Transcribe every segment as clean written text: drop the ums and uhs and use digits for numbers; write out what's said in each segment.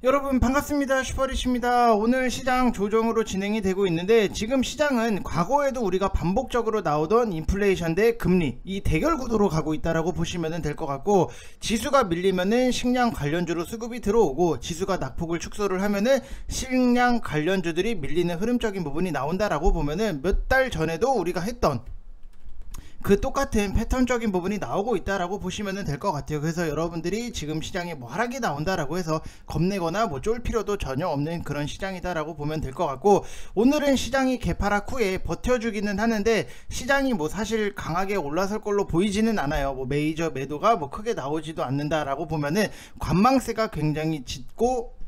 여러분 반갑습니다. 슈퍼리치입니다. 오늘 시장 조정으로 진행이 되고 있는데 지금 시장은 과거에도 우리가 반복적으로 나오던 인플레이션 대 금리 이 대결 구도로 가고 있다라고 보시면 될 것 같고, 지수가 밀리면은 식량 관련주로 수급이 들어오고 지수가 낙폭을 축소를 하면은 식량 관련주들이 밀리는 흐름적인 부분이 나온다라고 보면은 몇 달 전에도 우리가 했던 그 똑같은 패턴적인 부분이 나오고 있다라고 보시면 될 것 같아요. 그래서 여러분들이 지금 시장에 뭐 하락이 나온다라고 해서 겁내거나 뭐 쫄 필요도 전혀 없는 그런 시장이다라고 보면 될 것 같고, 오늘은 시장이 개파락 후에 버텨주기는 하는데 시장이 뭐 사실 강하게 올라설 걸로 보이지는 않아요. 뭐 메이저 매도가 뭐 크게 나오지도 않는다라고 보면은 관망세가 굉장히 짙고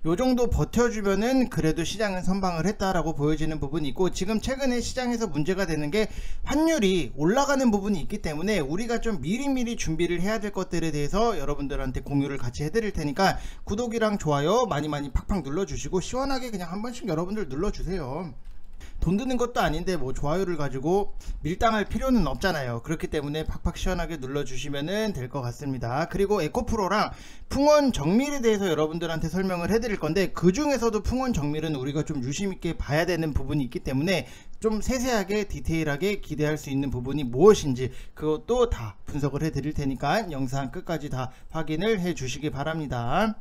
요정도 버텨주면은 그래도 시장은 선방을 했다라고 보여지는 부분이 있고, 지금 최근에 시장에서 문제가 되는 게 환율이 올라가는 부분이 있기 때문에 우리가 좀 미리미리 준비를 해야 될 것들에 대해서 여러분들한테 공유를 같이 해드릴 테니까 구독이랑 좋아요 많이 팍팍 눌러주시고 시원하게 그냥 한 번씩 여러분들 눌러주세요. 돈 드는 것도 아닌데 뭐 좋아요를 가지고 밀당할 필요는 없잖아요. 그렇기 때문에 팍팍 시원하게 눌러주시면 될 것 같습니다. 그리고 에코프로랑 풍원 정밀에 대해서 여러분들한테 설명을 해드릴 건데, 그 중에서도 풍원 정밀은 우리가 좀 유심있게 봐야 되는 부분이 있기 때문에 좀 세세하게 디테일하게 기대할 수 있는 부분이 무엇인지 그것도 다 분석을 해드릴 테니까 영상 끝까지 다 확인을 해 주시기 바랍니다.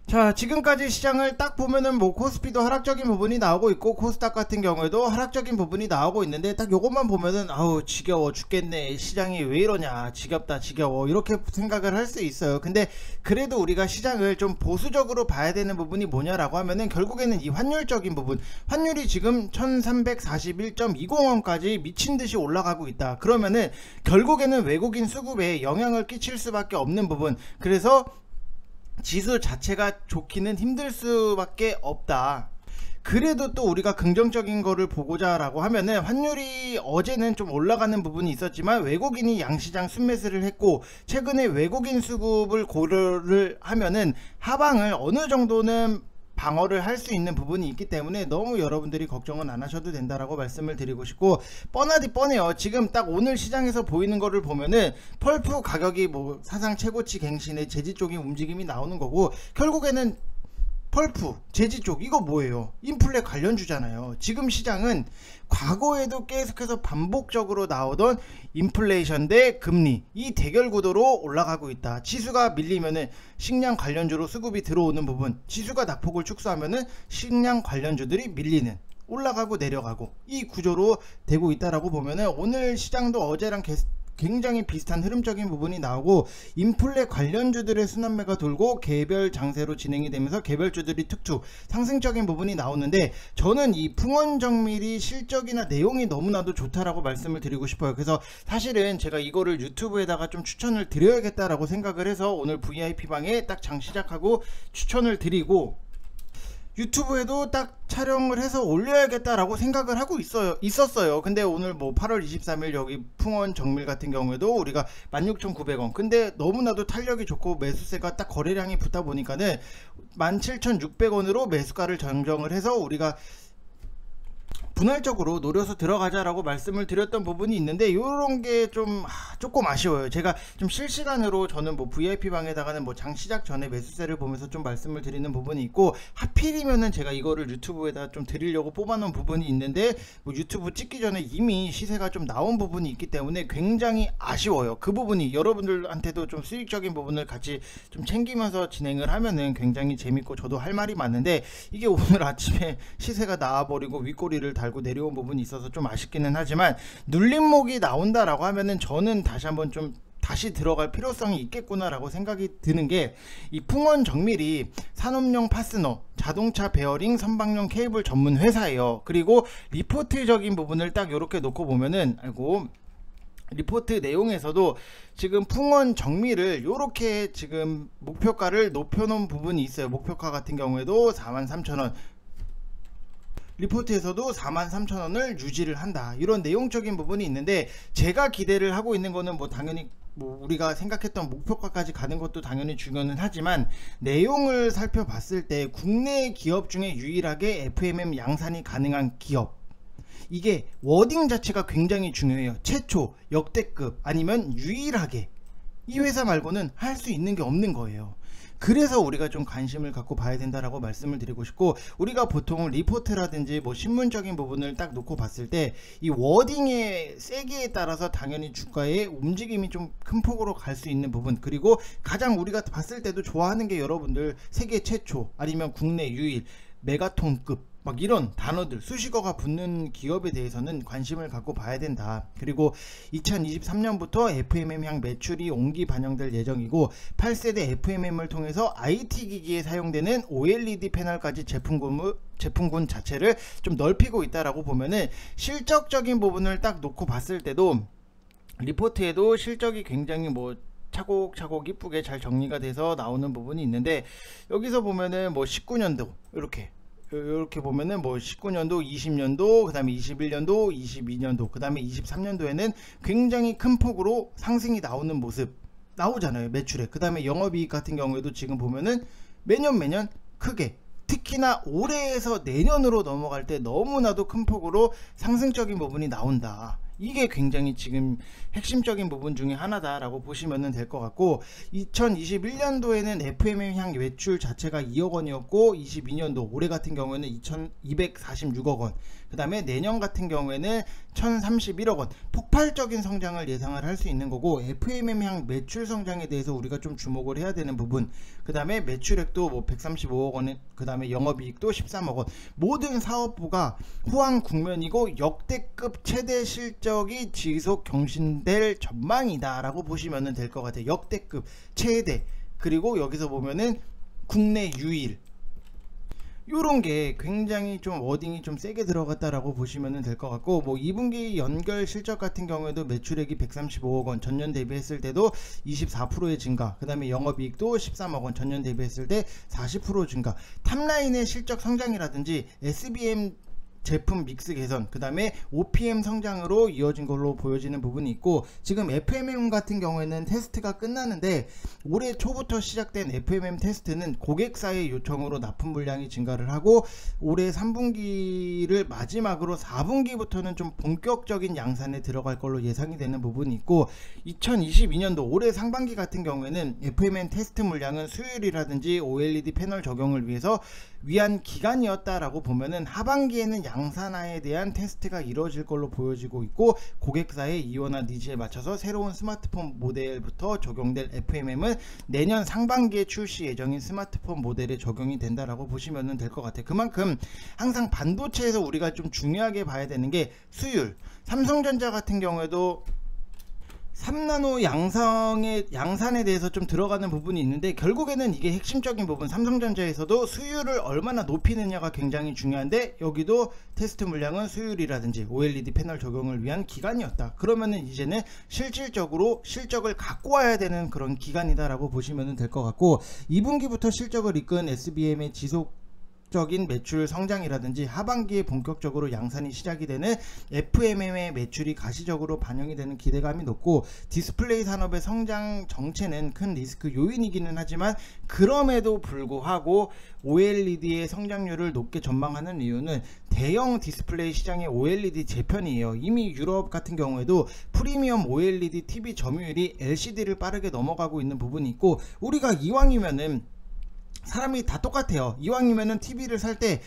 자, 지금까지 시장을 딱 보면은 뭐 코스피도 하락적인 부분이 나오고 있고 코스닥 같은 경우에도 하락적인 부분이 나오고 있는데, 딱 요것만 보면은 아우 지겨워 죽겠네, 시장이 왜 이러냐, 지겹다 지겨워, 이렇게 생각을 할 수 있어요. 근데 그래도 우리가 시장을 좀 보수적으로 봐야 되는 부분이 뭐냐라고 하면은 결국에는 이 환율적인 부분, 환율이 지금 1341.20원까지 미친듯이 올라가고 있다. 그러면은 결국에는 외국인 수급에 영향을 끼칠 수밖에 없는 부분, 그래서 지수 자체가 좋기는 힘들 수밖에 없다. 그래도 또 우리가 긍정적인 거를 보고자 라고 하면은 환율이 어제는 좀 올라가는 부분이 있었지만 외국인이 양시장 순매수를 했고, 최근에 외국인 수급을 고려를 하면은 하방을 어느 정도는 방어를 할 수 있는 부분이 있기 때문에 너무 여러분들이 걱정은 안 하셔도 된다라고 말씀을 드리고 싶고, 뻔하디 뻔해요. 지금 딱 오늘 시장에서 보이는 거를 보면은 펄프 가격이 뭐 사상 최고치 갱신의 제지 쪽이 움직임이 나오는 거고, 결국에는 펄프, 제지 쪽 이거 뭐예요? 인플레 관련주잖아요. 지금 시장은 과거에도 계속해서 반복적으로 나오던 인플레이션 대 금리 이 대결 구도로 올라가고 있다. 지수가 밀리면은 식량 관련주로 수급이 들어오는 부분, 지수가 낙폭을 축소하면은 식량 관련주들이 밀리는, 올라가고 내려가고 이 구조로 되고 있다라고 보면은 오늘 시장도 어제랑 굉장히 비슷한 흐름적인 부분이 나오고, 인플레 관련주들의 순환매가 돌고 개별 장세로 진행이 되면서 개별주들이 툭툭 상승적인 부분이 나오는데, 저는 이 풍원정밀이 실적이나 내용이 너무나도 좋다라고 말씀을 드리고 싶어요. 그래서 사실은 제가 이거를 유튜브에다가 좀 추천을 드려야겠다라고 생각을 해서 오늘 VIP방에 딱 장 시작하고 추천을 드리고 유튜브에도 딱 촬영을 해서 올려야겠다라고 생각을 하고 있었어요. 근데 오늘 뭐 8월 23일 여기 풍원 정밀 같은 경우에도 우리가 16,900원, 근데 너무나도 탄력이 좋고 매수세가 딱 거래량이 붙다 보니까는 17,600원으로 매수가를 정정을 해서 우리가 분할적으로 노려서 들어가자라고 말씀을 드렸던 부분이 있는데, 요런 게 좀 조금 아쉬워요. 제가 좀 실시간으로 저는 뭐 VIP 방에다가는 뭐 장 시작 전에 매수세를 보면서 좀 말씀을 드리는 부분이 있고, 하필이면은 제가 이거를 유튜브에다 좀 드리려고 뽑아놓은 부분이 있는데 뭐 유튜브 찍기 전에 이미 시세가 좀 나온 부분이 있기 때문에 굉장히 아쉬워요. 그 부분이 여러분들한테도 좀 수익적인 부분을 같이 좀 챙기면서 진행을 하면은 굉장히 재밌고 저도 할 말이 많은데, 이게 오늘 아침에 시세가 나와버리고 윗꼬리를 달고 내려온 부분이 있어서 좀 아쉽기는 하지만, 눌림목이 나온다라고 하면은 저는 다시 한번 좀 다시 들어갈 필요성이 있겠구나 라고 생각이 드는 게, 이 풍원 정밀이 산업용 파스너, 자동차 베어링, 선박용 케이블 전문 회사예요. 그리고 리포트적인 부분을 딱 이렇게 놓고 보면은, 아이고, 리포트 내용에서도 지금 풍원 정밀을 이렇게 지금 목표가를 높여놓은 부분이 있어요. 목표가 같은 경우에도 43,000원, 리포트에서도 43,000원을 유지를 한다, 이런 내용적인 부분이 있는데, 제가 기대를 하고 있는 거는 뭐 당연히 뭐 우리가 생각했던 목표가까지 가는 것도 당연히 중요는 하지만, 내용을 살펴봤을 때 국내 기업 중에 유일하게 FMM 양산이 가능한 기업, 이게 워딩 자체가 굉장히 중요해요. 최초, 역대급, 아니면 유일하게 이 회사 말고는 할 수 있는 게 없는 거예요. 그래서 우리가 좀 관심을 갖고 봐야 된다라고 말씀을 드리고 싶고, 우리가 보통 리포트라든지 뭐 신문적인 부분을 딱 놓고 봤을 때 이 워딩의 세기에 따라서 당연히 주가의 움직임이 좀 큰 폭으로 갈 수 있는 부분, 그리고 가장 우리가 봤을 때도 좋아하는 게 여러분들 세계 최초 아니면 국내 유일 메가톤급 막 이런 단어들, 수식어가 붙는 기업에 대해서는 관심을 갖고 봐야 된다. 그리고 2023년부터 FMM 향 매출이 온기 반영될 예정이고, 8세대 FMM을 통해서 IT 기기에 사용되는 OLED 패널까지 제품군 자체를 좀 넓히고 있다라고 보면은, 실적적인 부분을 딱 놓고 봤을 때도 리포트에도 실적이 굉장히 뭐 차곡차곡 이쁘게 잘 정리가 돼서 나오는 부분이 있는데, 여기서 보면은 뭐 19년도 이렇게 보면은 뭐 19년도, 20년도, 그 다음에 21년도, 22년도, 그 다음에 23년도에는 굉장히 큰 폭으로 상승이 나오는 모습 나오잖아요, 매출에. 그 다음에 영업이익 같은 경우에도 지금 보면은 매년 크게, 특히나 올해에서 내년으로 넘어갈 때 너무나도 큰 폭으로 상승적인 부분이 나온다. 이게 굉장히 지금 핵심적인 부분 중에 하나다라고 보시면 될 것 같고, 2021년도에는 FMM 향 매출 자체가 2억 원이었고, 22년도 올해 같은 경우에는 2,246억 원, 그 다음에 내년 같은 경우에는 1,031억 원, 폭발적인 성장을 예상을 할 수 있는 거고, FMM 향 매출 성장에 대해서 우리가 좀 주목을 해야 되는 부분, 그 다음에 매출액도 뭐 135억 원, 그 다음에 영업이익도 13억 원, 모든 사업부가 호황 국면이고 역대급 최대 실적이 지속 경신될 전망이다 라고 보시면 될 것 같아요. 역대급 최대, 그리고 여기서 보면은 국내 유일, 요런 게 굉장히 좀 워딩이 좀 세게 들어갔다라고 보시면 될 것 같고, 뭐 2분기 연결 실적 같은 경우에도 매출액이 135억 원, 전년 대비했을 때도 24%의 증가, 그 다음에 영업이익도 13억 원, 전년 대비했을 때 40% 증가, 탑라인의 실적 성장이라든지 SBM 제품 믹스 개선, 그 다음에 OPM 성장으로 이어진 걸로 보여지는 부분이 있고, 지금 FMM 같은 경우에는 테스트가 끝나는데, 올해 초부터 시작된 FMM 테스트는 고객사의 요청으로 납품 물량이 증가를 하고, 올해 3분기를 마지막으로 4분기부터는 좀 본격적인 양산에 들어갈 걸로 예상이 되는 부분이 있고, 2022년도 올해 상반기 같은 경우에는 FMM 테스트 물량은 수율이라든지 OLED 패널 적용을 위한 기간이었다라고 보면은, 하반기에는 양산화에 대한 테스트가 이루어질 걸로 보여지고 있고, 고객사의 이원화 니즈에 맞춰서 새로운 스마트폰 모델부터 적용될 FMM은 내년 상반기에 출시 예정인 스마트폰 모델에 적용이 된다라고 보시면 될 것 같아요. 그만큼 항상 반도체에서 우리가 좀 중요하게 봐야 되는 게 수율. 삼성전자 같은 경우에도 3나노 양산에 대해서 좀 들어가는 부분이 있는데, 결국에는 이게 핵심적인 부분, 삼성전자에서도 수율을 얼마나 높이느냐가 굉장히 중요한데, 여기도 테스트 물량은 수율이라든지 OLED 패널 적용을 위한 기간이었다. 그러면은 이제는 실질적으로 실적을 갖고 와야 되는 그런 기간이다라고 보시면 될 것 같고, 2분기부터 실적을 이끈 SBM의 적인 매출 성장이라든지 하반기에 본격적으로 양산이 시작이 되는 FMM의 매출이 가시적으로 반영이 되는 기대감이 높고, 디스플레이 산업의 성장 정체는 큰 리스크 요인이기는 하지만, 그럼에도 불구하고 OLED의 성장률을 높게 전망하는 이유는 대형 디스플레이 시장의 OLED 재편이에요. 이미 유럽 같은 경우에도 프리미엄 OLED TV 점유율이 LCD를 빠르게 넘어가고 있는 부분이 있고, 우리가 이왕이면은 사람이 다 똑같아요. 이왕이면은 TV를 살 때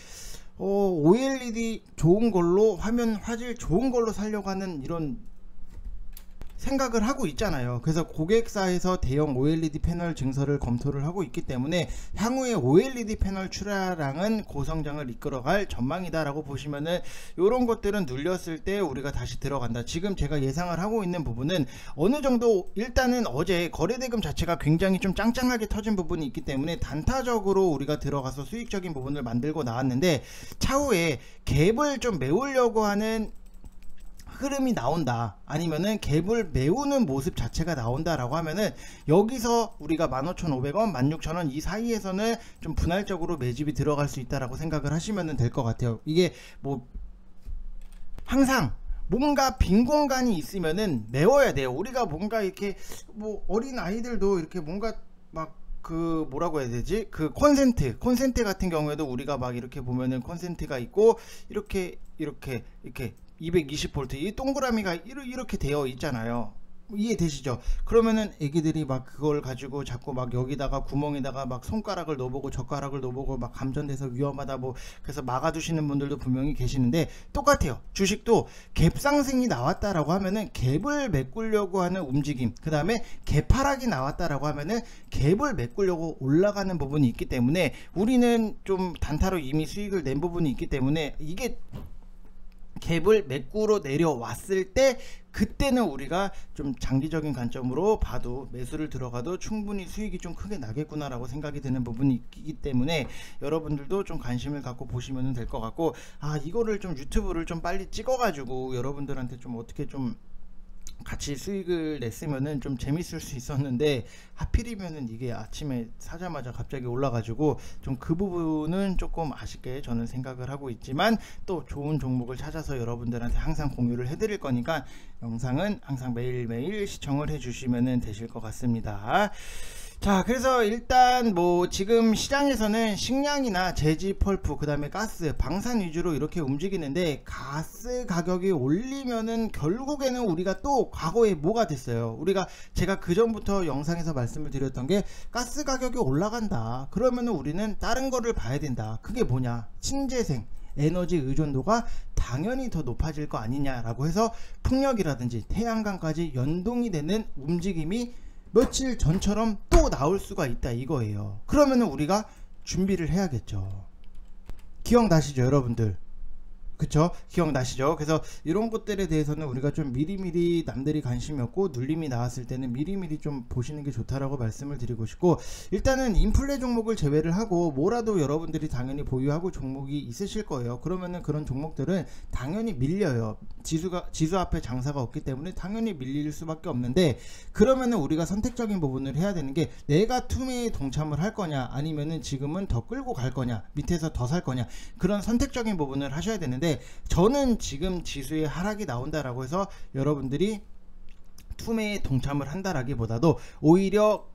OLED 좋은 걸로, 화면 화질 좋은 걸로 살려고 하는 이런 생각을 하고 있잖아요. 그래서 고객사에서 대형 OLED 패널 증설을 검토를 하고 있기 때문에, 향후에 OLED 패널 출하량은 고성장을 이끌어갈 전망이다 라고 보시면은, 이런 것들은 눌렸을 때 우리가 다시 들어간다. 지금 제가 예상을 하고 있는 부분은 어느 정도, 일단은 어제 거래대금 자체가 굉장히 좀 짱짱하게 터진 부분이 있기 때문에 단타적으로 우리가 들어가서 수익적인 부분을 만들고 나왔는데, 차후에 갭을 좀 메우려고 하는 흐름이 나온다, 아니면은 갭을 메우는 모습 자체가 나온다 라고 하면은, 여기서 우리가 15,500원, 16,000원 이 사이에서는 좀 분할적으로 매집이 들어갈 수 있다라고 생각을 하시면 될 것 같아요. 이게 뭐 항상 뭔가 빈 공간이 있으면은 메워야 돼요. 우리가 뭔가 이렇게 뭐 어린 아이들도 이렇게 뭔가 막 그 뭐라고 해야 되지, 그 콘센트 같은 경우에도 우리가 막 이렇게 보면은 콘센트가 있고, 이렇게 220V 이 동그라미가 이렇게 되어 있잖아요. 이해되시죠? 그러면은 애기들이 막 그걸 가지고 자꾸 막 여기다가 구멍에다가 막 손가락을 넣어보고 젓가락을 넣어보고 막 감전돼서 위험하다 뭐 그래서 막아두시는 분들도 분명히 계시는데, 똑같아요. 주식도 갭상승이 나왔다라고 하면은 갭을 메꾸려고 하는 움직임, 그 다음에 개파락이 나왔다라고 하면은 갭을 메꾸려고 올라가는 부분이 있기 때문에 우리는 좀 단타로 이미 수익을 낸 부분이 있기 때문에 이게 갭을 메꾸러 내려왔을 때 그때는 우리가 좀 장기적인 관점으로 봐도 매수를 들어가도 충분히 수익이 좀 크게 나겠구나 라고 생각이 드는 부분이 있기 때문에 여러분들도 좀 관심을 갖고 보시면 될 것 같고, 이거를 좀 유튜브를 좀 빨리 찍어 가지고 여러분들한테 좀 어떻게 좀 같이 수익을 냈으면은 좀 재밌을 수 있었는데, 하필이면은 이게 아침에 사자마자 갑자기 올라가지고 좀 그 부분은 조금 아쉽게 저는 생각을 하고 있지만, 또 좋은 종목을 찾아서 여러분들한테 항상 공유를 해드릴 거니까 영상은 항상 매일매일 시청을 해주시면 되실 것 같습니다. 자, 그래서 일단 뭐 지금 시장에서는 식량이나 제지, 펄프, 그 다음에 가스, 방산 위주로 이렇게 움직이는데, 가스 가격이 올리면은 결국에는 우리가 또 과거에 뭐가 됐어요. 제가 그 전부터 영상에서 말씀을 드렸던 게, 가스 가격이 올라간다 그러면은 우리는 다른 거를 봐야 된다. 그게 뭐냐, 신재생 에너지 의존도가 당연히 더 높아질 거 아니냐라고 해서 풍력이라든지 태양광까지 연동이 되는 움직임이 며칠 전처럼 또 나올 수가 있다 이거예요. 그러면은 우리가 준비를 해야겠죠. 기억나시죠 여러분들? 그쵸? 기억나시죠? 그래서 이런 것들에 대해서는 우리가 좀 미리미리, 남들이 관심이 없고 눌림이 나왔을 때는 미리미리 좀 보시는 게 좋다라고 말씀을 드리고 싶고, 일단은 인플레 종목을 제외를 하고 뭐라도 여러분들이 당연히 보유하고 종목이 있으실 거예요. 그러면은 그런 종목들은 당연히 밀려요. 지수 앞에 장사가 없기 때문에 당연히 밀릴 수밖에 없는데, 그러면은 우리가 선택적인 부분을 해야 되는 게, 내가 투매에 동참을 할 거냐 아니면은 지금은 더 끌고 갈 거냐 밑에서 더 살 거냐, 그런 선택적인 부분을 하셔야 되는데, 저는 지금 지수에 하락이 나온다라고 해서 여러분들이 투매에 동참을 한다라기보다도 오히려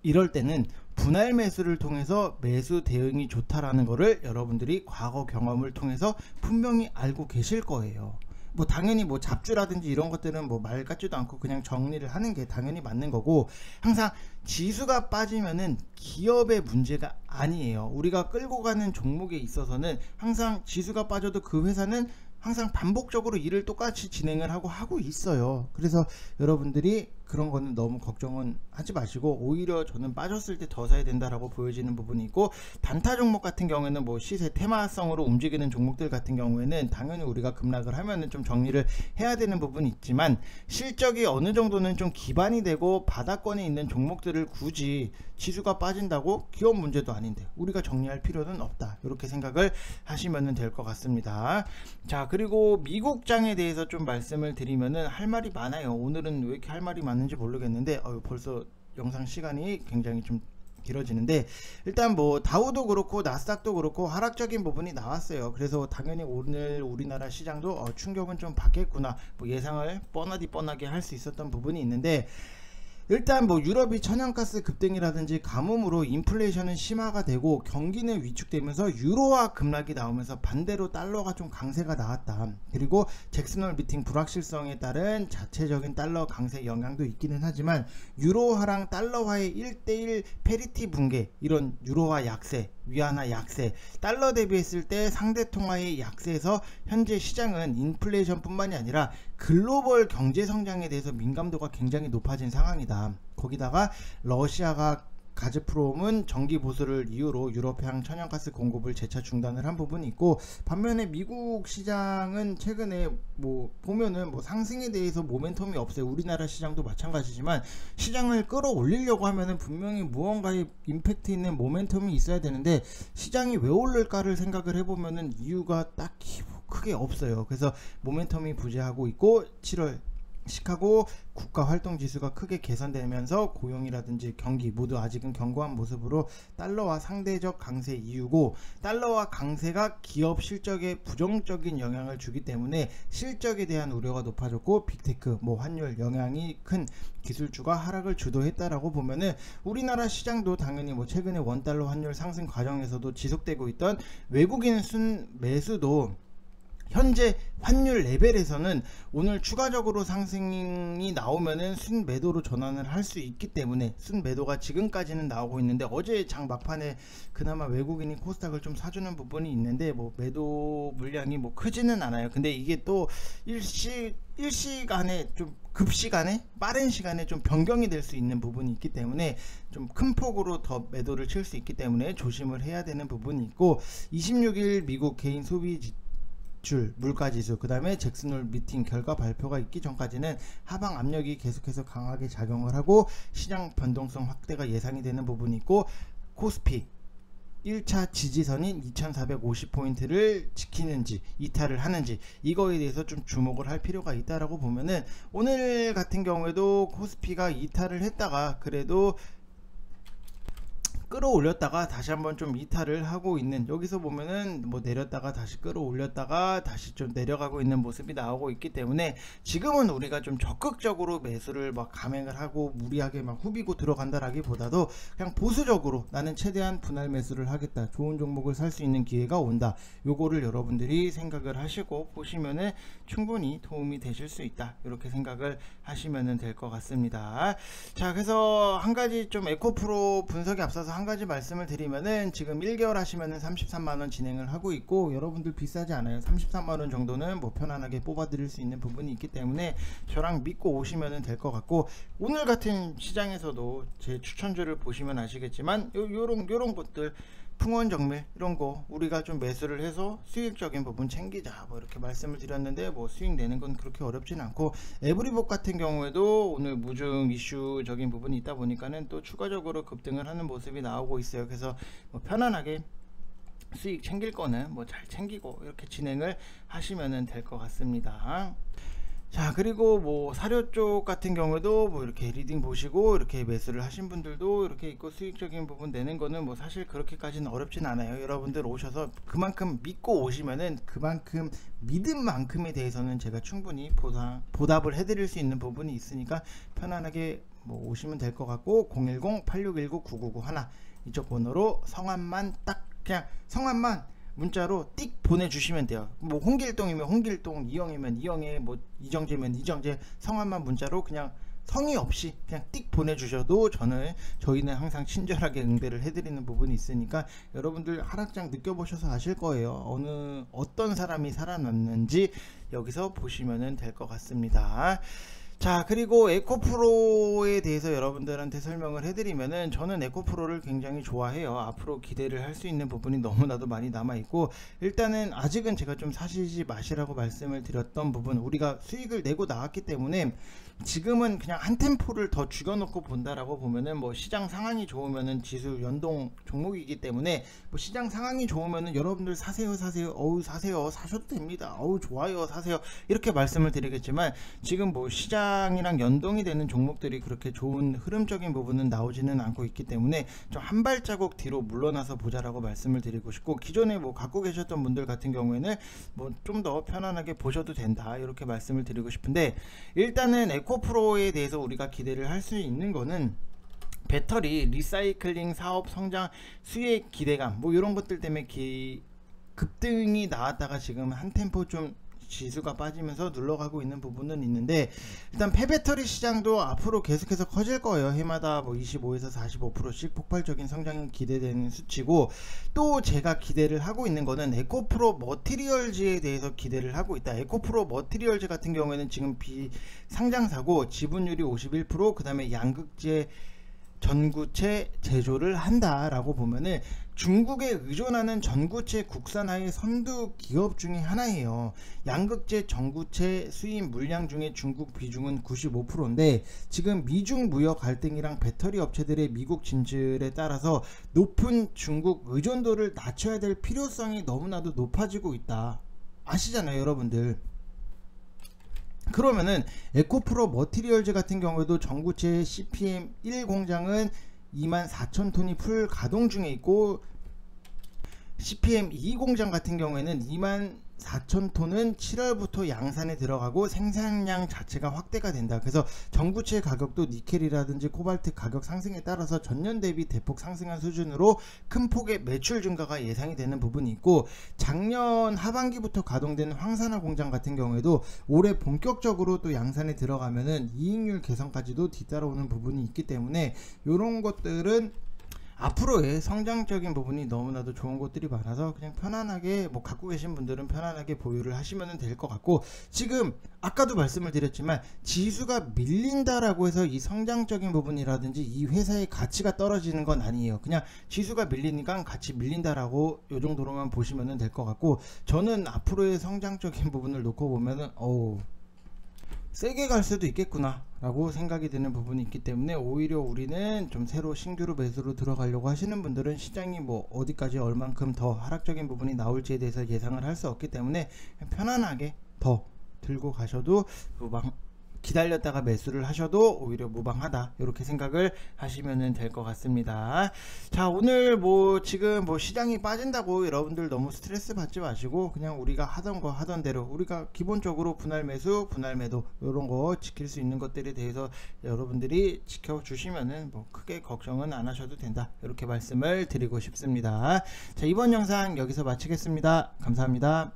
이럴 때는 분할 매수를 통해서 매수 대응이 좋다라는 거를 여러분들이 과거 경험을 통해서 분명히 알고 계실 거예요. 뭐 당연히 뭐 잡주라든지 이런 것들은 뭐 말 같지도 않고 그냥 정리를 하는 게 당연히 맞는 거고, 항상 지수가 빠지면은 기업의 문제가 아니에요. 우리가 끌고 가는 종목에 있어서는 항상 지수가 빠져도 그 회사는 항상 반복적으로 일을 똑같이 진행을 하고 있어요. 그래서 여러분들이 그런 거는 너무 걱정은 하지 마시고, 오히려 저는 빠졌을 때 더 사야 된다라고 보여지는 부분이 있고, 단타 종목 같은 경우에는 뭐 시세 테마성으로 움직이는 종목들 같은 경우에는 당연히 우리가 급락을 하면은 좀 정리를 해야 되는 부분이 있지만, 실적이 어느 정도는 좀 기반이 되고 바닥권에 있는 종목들을 굳이 지수가 빠진다고 기업 문제도 아닌데 우리가 정리할 필요는 없다, 이렇게 생각을 하시면 될 것 같습니다. 자, 그리고 미국장에 대해서 좀 말씀을 드리면은 할 말이 많아요. 오늘은 왜 이렇게 할 말이 많은지 모르겠는데 벌써 영상 시간이 굉장히 좀 길어지는데, 일단 뭐 다우도 그렇고 나스닥도 그렇고 하락적인 부분이 나왔어요. 그래서 당연히 오늘 우리나라 시장도 충격은 좀 받겠구나, 뭐 예상을 뻔하게 할 수 있었던 부분이 있는데, 일단 뭐 유럽이 천연가스 급등이라든지 가뭄으로 인플레이션은 심화가 되고 경기는 위축되면서 유로화 급락이 나오면서 반대로 달러가 좀 강세가 나왔다. 그리고 잭슨홀 미팅 불확실성에 따른 자체적인 달러 강세 영향도 있기는 하지만, 유로화랑 달러화의 1대1 페리티 붕괴, 이런 유로화 약세, 위안화 약세, 달러 대비했을 때 상대 통화의 약세에서 현재 시장은 인플레이션 뿐만이 아니라 글로벌 경제 성장에 대해서 민감도가 굉장히 높아진 상황이다. 거기다가 러시아가 가즈프롬은 정기 보수를 이유로 유럽향 천연가스 공급을 재차 중단을 한 부분이 있고, 반면에 미국 시장은 최근에 뭐 보면은 뭐 상승에 대해서 모멘텀이 없어요. 우리나라 시장도 마찬가지지만 시장을 끌어올리려고 하면은 분명히 무언가의 임팩트 있는 모멘텀이 있어야 되는데, 시장이 왜 오를까를 생각을 해보면은 이유가 딱히 크게 없어요. 그래서 모멘텀이 부재하고 있고, 7월 시카고 국가활동지수가 크게 개선되면서 고용이라든지 경기 모두 아직은 견고한 모습으로 달러와 상대적 강세 이유고, 달러와 강세가 기업 실적에 부정적인 영향을 주기 때문에 실적에 대한 우려가 높아졌고, 빅테크, 뭐 환율 영향이 큰 기술주가 하락을 주도했다라고 보면은, 우리나라 시장도 당연히 뭐 최근에 원달러 환율 상승 과정에서도 지속되고 있던 외국인 순 매수도 현재 환율 레벨에서는 오늘 추가적으로 상승이 나오면은 순매도로 전환을 할 수 있기 때문에 순매도가 지금까지는 나오고 있는데, 어제 장 막판에 그나마 외국인이 코스닥을 좀 사주는 부분이 있는데 뭐 매도 물량이 뭐 크지는 않아요. 근데 이게 또 일시간에 좀 급시간에 빠른 시간에 좀 변경이 될 수 있는 부분이 있기 때문에 좀 큰 폭으로 더 매도를 칠 수 있기 때문에 조심을 해야 되는 부분이 있고, 26일 미국 개인 소비 물가지수, 그 다음에 잭슨홀 미팅 결과 발표가 있기 전까지는 하방 압력이 계속해서 강하게 작용을 하고 시장 변동성 확대가 예상이 되는 부분이 있고, 코스피 1차 지지선인 2450포인트를 지키는지 이탈을 하는지, 이거에 대해서 좀 주목을 할 필요가 있다라고 보면은, 오늘 같은 경우에도 코스피가 이탈을 했다가 그래도 끌어올렸다가 다시 한번 좀 이탈을 하고 있는, 여기서 보면은 뭐 내렸다가 다시 끌어올렸다가 다시 좀 내려가고 있는 모습이 나오고 있기 때문에, 지금은 우리가 좀 적극적으로 매수를 막 감행을 하고 무리하게 막 후비고 들어간다라기 보다도 그냥 보수적으로 나는 최대한 분할 매수를 하겠다, 좋은 종목을 살 수 있는 기회가 온다, 요거를 여러분들이 생각을 하시고 보시면은 충분히 도움이 되실 수 있다, 이렇게 생각을 하시면 될 것 같습니다. 자, 그래서 한 가지 좀 에코프로 분석에 앞서서 한 가지 말씀을 드리면은, 지금 1개월 하시면은 33만원 진행을 하고 있고, 여러분들 비싸지 않아요. 33만원 정도는 뭐 편안하게 뽑아 드릴 수 있는 부분이 있기 때문에 저랑 믿고 오시면 될 것 같고, 오늘 같은 시장에서도 제 추천주를 보시면 아시겠지만 요런 것들, 풍원정밀 이런 거 우리가 좀 매수를 해서 수익적인 부분 챙기자, 뭐 이렇게 말씀을 드렸는데, 뭐 수익 내는 건 그렇게 어렵진 않고, 에브리복 같은 경우에도 오늘 무중 이슈적인 부분이 있다 보니까는 또 추가적으로 급등을 하는 모습이 나오고 있어요. 그래서 뭐 편안하게 수익 챙길 거는 뭐 잘 챙기고 이렇게 진행을 하시면 될 것 같습니다. 자, 그리고 뭐 사료 쪽 같은 경우도 뭐 이렇게 리딩 보시고 이렇게 매수를 하신 분들도 이렇게 있고, 수익적인 부분 내는 거는 뭐 사실 그렇게까지는 어렵진 않아요. 여러분들 오셔서 그만큼 믿고 오시면은 그만큼 믿은 만큼에 대해서는 제가 충분히 보답을 해드릴 수 있는 부분이 있으니까 편안하게 뭐 오시면 될 것 같고, 010-8619-9991 이쪽 번호로 성함만 딱, 그냥 성함만 문자로 띡 보내주시면 돼요. 뭐 홍길동이면 홍길동, 이영이면 이영애, 뭐 이정재면 이정재, 성함만 문자로 그냥 성의 없이 그냥 띡 보내주셔도 저희는 항상 친절하게 응대를 해드리는 부분이 있으니까, 여러분들 하락장 느껴보셔서 아실 거예요. 어떤 사람이 살아남는지 여기서 보시면 될 것 같습니다. 자, 그리고 에코프로에 대해서 여러분들한테 설명을 해드리면은, 저는 에코프로를 굉장히 좋아해요. 앞으로 기대를 할 수 있는 부분이 너무나도 많이 남아있고, 일단은 아직은 제가 좀 사시지 마시라고 말씀을 드렸던 부분, 우리가 수익을 내고 나왔기 때문에 지금은 그냥 한 템포를 더 죽여놓고 본다라고 보면은, 뭐 시장 상황이 좋으면은 지수 연동 종목이기 때문에 뭐 시장 상황이 좋으면은 여러분들 사세요, 어우 사세요, 사셔도 됩니다, 어우 좋아요, 사세요, 이렇게 말씀을 드리겠지만, 지금 뭐 시장이랑 연동이 되는 종목들이 그렇게 좋은 흐름적인 부분은 나오지는 않고 있기 때문에 좀 한 발자국 뒤로 물러나서 보자라고 말씀을 드리고 싶고, 기존에 뭐 갖고 계셨던 분들 같은 경우에는 뭐 좀 더 편안하게 보셔도 된다, 이렇게 말씀을 드리고 싶은데, 일단은 에코프로에 대해서 우리가 기대를 할 수 있는 거는, 배터리 리사이클링 사업 성장 수익 기대감, 뭐 이런 것들 때문에 급등이 나왔다가 지금 한 템포 좀 지수가 빠지면서 눌러가고 있는 부분은 있는데, 일단 폐배터리 시장도 앞으로 계속해서 커질 거예요. 해마다 뭐 25에서 45%씩 폭발적인 성장이 기대되는 수치고, 또 제가 기대를 하고 있는 거는 에코프로 머티리얼즈에 대해서 기대를 하고 있다. 에코프로 머티리얼즈 같은 경우에는 지금 비상장사고 지분율이 51%, 그 다음에 양극재 전구체 제조를 한다라고 보면은, 중국에 의존하는 전구체 국산화의 선두 기업 중에 하나예요. 양극재 전구체 수입 물량 중에 중국 비중은 95%인데, 지금 미중 무역 갈등이랑 배터리 업체들의 미국 진출에 따라서 높은 중국 의존도를 낮춰야 될 필요성이 너무나도 높아지고 있다, 아시잖아요 여러분들. 그러면은 에코프로 머티리얼즈 같은 경우에도 전구체 CPM 1 공장은 24,000톤이 풀 가동 중에 있고, CPM 2 공장 같은 경우에는 4,000톤은 7월부터 양산에 들어가고 생산량 자체가 확대가 된다. 그래서 전구체 가격도 니켈이라든지 코발트 가격 상승에 따라서 전년 대비 대폭 상승한 수준으로 큰 폭의 매출 증가가 예상이 되는 부분이 있고, 작년 하반기부터 가동된 황산화 공장 같은 경우에도 올해 본격적으로 또 양산에 들어가면은 이익률 개선까지도 뒤따라오는 부분이 있기 때문에 이런 것들은 앞으로의 성장적인 부분이 너무나도 좋은 것들이 많아서 그냥 편안하게 갖고 계신 분들은 편안하게 보유를 하시면 될 것 같고, 지금 아까도 말씀을 드렸지만 지수가 밀린다라고 해서 이 성장적인 부분이라든지 이 회사의 가치가 떨어지는 건 아니에요. 그냥 지수가 밀리니까 같이 밀린다라고 요 정도로만 보시면 될 것 같고, 저는 앞으로의 성장적인 부분을 놓고 보면은 세게 갈 수도 있겠구나 라고 생각이 드는 부분이 있기 때문에, 오히려 우리는 좀 새로 신규로 매수로 들어가려고 하시는 분들은 시장이 어디까지 얼만큼 더 하락적인 부분이 나올지에 대해서 예상을 할 수 없기 때문에 편안하게 더 들고 가셔도 기다렸다가 매수를 하셔도 오히려 무방하다, 이렇게 생각을 하시면 될 것 같습니다. 자, 오늘 지금 시장이 빠진다고 여러분들 너무 스트레스 받지 마시고, 그냥 우리가 하던 거 하던 대로 우리가 기본적으로 분할 매수 분할 매도 이런 거 지킬 수 있는 것들에 대해서 여러분들이 지켜주시면은 크게 걱정은 안 하셔도 된다, 이렇게 말씀을 드리고 싶습니다. 자, 이번 영상 여기서 마치겠습니다. 감사합니다.